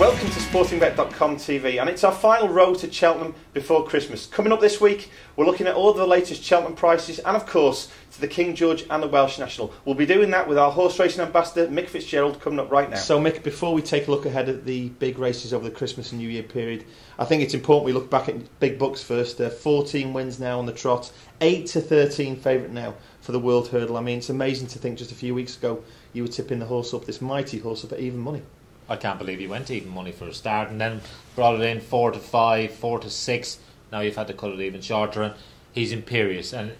Welcome to Sportingbet.com TV, and it's our final road to Cheltenham before Christmas. Coming up this week, we're looking at all of the latest Cheltenham prices and, of course, to the King George and the Welsh National. We'll be doing that with our horse racing ambassador, Mick Fitzgerald, coming up right now. So, Mick, before we take a look ahead at the big races over the Christmas and New Year period, I think it's important we look back at big books first. 14 wins now on the trot, 8-13 favourite now for the World Hurdle. I mean, it's amazing to think just a few weeks ago you were tipping the horse up, this mighty horse up at even money. I can't believe he went even money for a start and then brought it in 4-5, 4-6. Now you've had to cut it even shorter, and he's imperious. And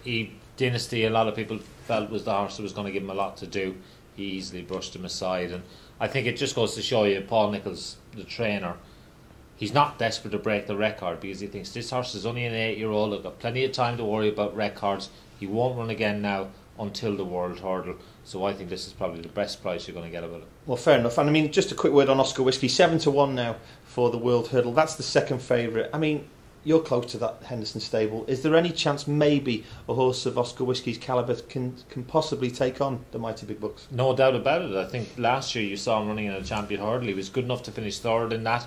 Dynasty, a lot of people felt was the horse that was going to give him a lot to do. He easily brushed him aside, and I think it just goes to show you, Paul Nicholls, the trainer, he's not desperate to break the record because he thinks this horse is only an 8-year-old. I've got plenty of time to worry about records. He won't run again now until the World Hurdle. So I think this is probably the best price you're going to get about it. Well, fair enough. And I mean, just a quick word on Oscar Whisky. 7-1 now for the World Hurdle. That's the second favourite. I mean, you're close to that Henderson stable. Is there any chance maybe a horse of Oscar Whisky's calibre can possibly take on the mighty big bucks? No doubt about it. I think last year you saw him running in a champion hurdle. He was good enough to finish third in that.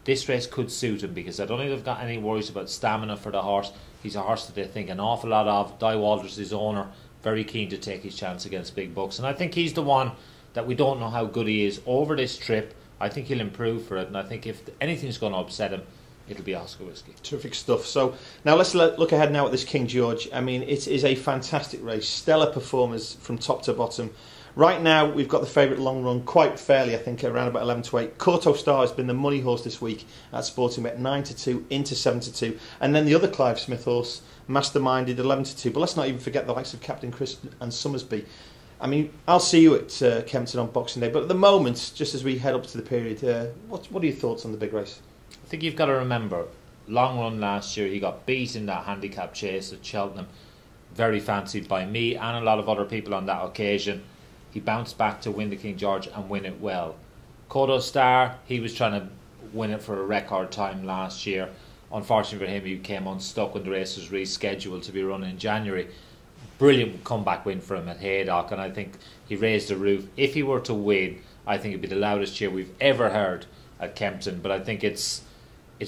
This race could suit him because I don't think they've got any worries about stamina for the horse. He's a horse that they think an awful lot of. Di Walters, his owner, very keen to take his chance against big bucks, and I think he's the one that we don't know how good he is over this trip. I think he'll improve for it, and I think if anything's going to upset him, it'll be Oscar Whisky. Terrific stuff. So now let's look ahead now at this King George. I mean, it is a fantastic race, stellar performers from top to bottom. Right now we've got the favourite long run quite fairly, I think, around about 11-8. Courto Star has been the money horse this week at Sportingbet, 9-2 into 7-2, and then the other Clive Smith horse, Masterminded, 11-2. But let's not even forget the likes of Captain Chris and Summersby. I mean, I'll see you at Kempton on Boxing Day, but at the moment, just as we head up to the period, what are your thoughts on the big race? I think you've got to remember, long run last year, he got beat in that handicap chase at Cheltenham, very fancied by me and a lot of other people on that occasion. He bounced back to win the King George and win it well. Courto Star, he was trying to win it for a record time last year. Unfortunately for him, he came unstuck when the race was rescheduled to be run in January. Brilliant comeback win for him at Haydock, and I think he raised the roof. If he were to win, I think it'd be the loudest cheer we've ever heard at Kempton, but I think it's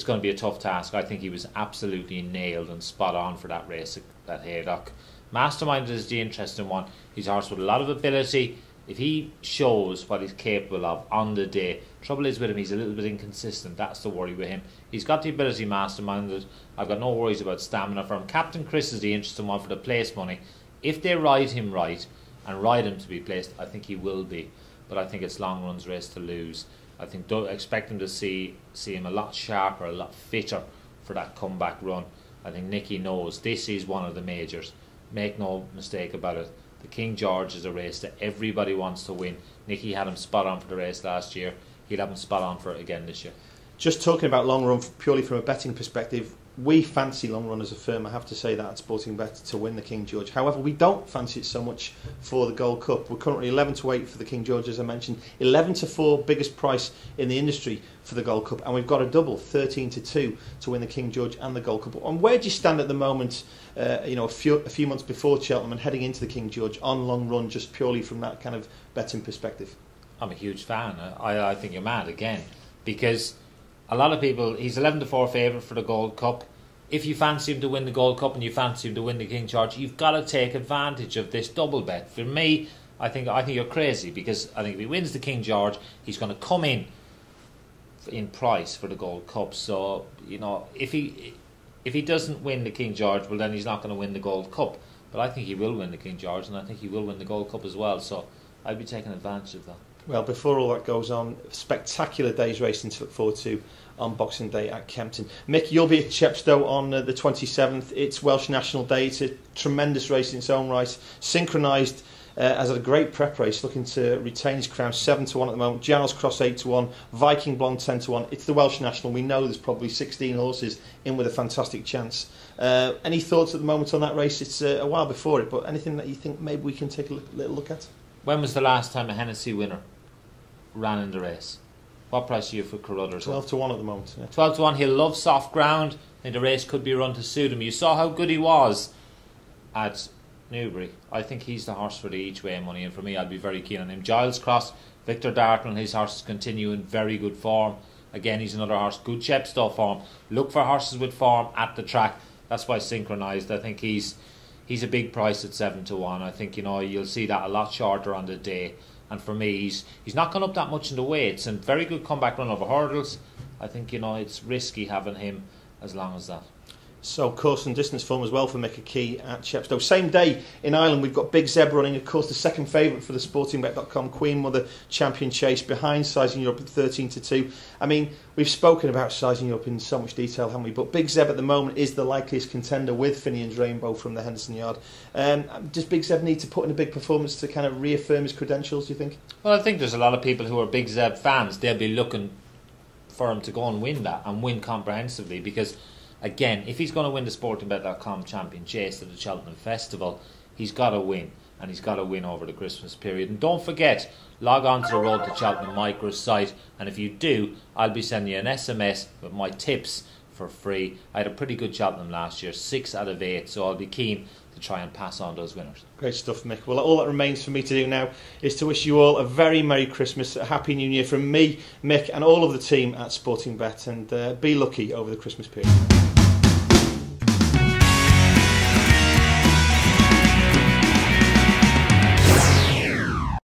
going to be a tough task. I think he was absolutely nailed and spot on for that race at Haydock. Mastermind is the interesting one. He's a horse with a lot of ability. If he shows what he's capable of on the day, trouble is with him, he's a little bit inconsistent. That's the worry with him. He's got the ability, Masterminded. I've got no worries about stamina for him. Captain Chris is the interesting one for the place money. If they ride him right and ride him to be placed, I think he will be. But I think it's long run's race to lose. I think don't expect him to see him a lot sharper, a lot fitter for that comeback run. I think Nicky knows this is one of the majors. Make no mistake about it. The King George is a race that everybody wants to win. Nicky had him spot on for the race last year. He'll have him spot on for it again this year. Just talking about long run purely from a betting perspective, we fancy long run as a firm, I have to say that, at Sportingbet to win the King George. However, we don't fancy it so much for the Gold Cup. We're currently 11-8 for the King George, as I mentioned, 11-4, biggest price in the industry for the Gold Cup, and we've got a double, 13-2 to win the King George and the Gold Cup. And where do you stand at the moment, a few months before Cheltenham and heading into the King George on long run, just purely from that kind of betting perspective? I'm a huge fan. I think you're mad again, because a lot of people, he's 11-4 favourite for the Gold Cup. If you fancy him to win the Gold Cup and you fancy him to win the King George, you've got to take advantage of this double bet. For me, I think you're crazy, because I think if he wins the King George, he's going to come in price for the Gold Cup. So, if he doesn't win the King George, well, then he's not going to win the Gold Cup. But I think he will win the King George, and I think he will win the Gold Cup as well. So I'd be taking advantage of that. Well, before all that goes on, spectacular day's racing to look forward to on Boxing Day at Kempton. Mick, you'll be at Chepstow on the 27th. It's Welsh National Day. It's a tremendous race in its own right. Synchronised as a great prep race, looking to retain his crown, 7-1 at the moment. Janos Cross 8-1. Viking Blonde 10-1. It's the Welsh National. We know there's probably 16 horses in with a fantastic chance. Any thoughts at the moment on that race? It's a while before it, but anything that you think maybe we can take a little look at? When was the last time a Hennessy winner ran in the race? What price are you for Carruthers? 12-1 at the moment. Yeah. 12-1. He'll love soft ground. I think the race could be run to suit him. You saw how good he was at Newbury. I think he's the horse for the each way money, and for me, I'd be very keen on him. Giles Cross, Victor Darkland, his horses continue in very good form. Again, he's another horse, good Chepstow form. Look for horses with form at the track. That's why Synchronised, I think he's a big price at 7-1. I think, you'll see that a lot shorter on the day. And for me, he's not gone up that much in the weights, and very good comeback run over hurdles. I think, it's risky having him as long as that. So course and distance form as well for Mick, a key at Chepstow. Same day in Ireland, we've got Big Zeb running, of course, the second favourite for the Sportingbet.com Queen Mother Champion Chase, behind Sizing Europe at 13-2. I mean, we've spoken about Sizing Europe in so much detail, haven't we? But Big Zeb at the moment is the likeliest contender with Finian's Rainbow from the Henderson Yard. Does Big Zeb need to put in a big performance to kind of reaffirm his credentials, do you think? Well, I think there's a lot of people who are Big Zeb fans. They'll be looking for him to go and win that, and win comprehensively, because again, if he's going to win the Sportingbet.com Champion Chase at the Cheltenham Festival, he's got to win, and he's got to win over the Christmas period. And don't forget, log on to the Road to Cheltenham Micro site, and if you do, I'll be sending you an SMS with my tips for free. I had a pretty good Cheltenham last year, 6 out of 8, so I'll be keen to try and pass on those winners. Great stuff, Mick. Well, all that remains for me to do now is to wish you all a very Merry Christmas, a Happy New Year from me, Mick, and all of the team at Sportingbet, and be lucky over the Christmas period.